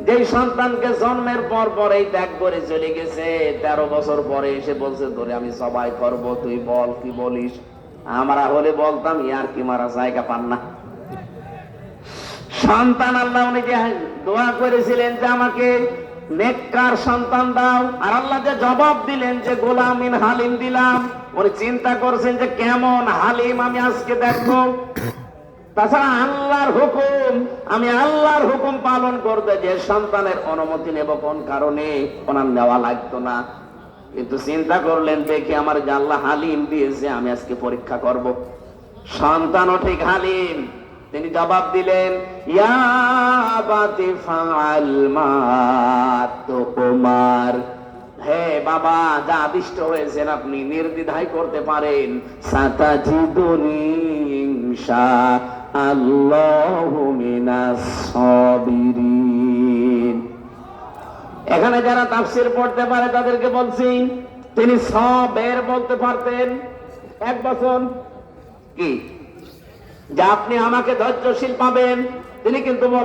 যে সন্তানকে জন্মের পর পরেই ত্যাগ করে চলে গেছে, 13 বছর পরে এসে বলছে তোরে আমি সবাই করব, তুই বল কি বলিস। আমরা হলে বলতাম ইয়ার কি মারা জায়গা পান না। সন্তান আল্লাহ উনি যে দোয়া করেছিলেন যে আমাকে নেককার সন্তান দাও, আর আল্লাহ যে জবাব দিলেন যে গোলামিন হালিম দিলাম, উনি চিন্তা করছেন যে কেমন হালিম আমি আজকে দেখবো। তাছাড়া আল্লাহর হুকুম, আমি আল্লাহর হুকুম পালন করতে যে সন্তানের অনুমতি নেব কোন কারণে, ওনার নেওয়া লাগতো না। কিন্তু চিন্তা করলেন দেখি আমার যে আল্লাহ হালিম দিয়েছে, আমি আজকে পরীক্ষা করব। সন্তানও ঠিক হালিম। তিনি জবাব দিলেন ইয়া আবাতি ফাআল মা তুমার, হে বাবা যা আদিষ্ট হয়েছেন আপনি নির্দ্বিধায় করতে পারেন। সাতাজিদুনি ইনশাআল্লাহু মিনাস সাবিরিন। এখানে যারা তাফসীর পড়তে পারে তাদেরকে বলছি, তিনি সবের বলতে পারতেন 1 বছর কি যে আপনি আমাকে ধৈর্যশীল পাবেন, তিনি কিন্তু বলেন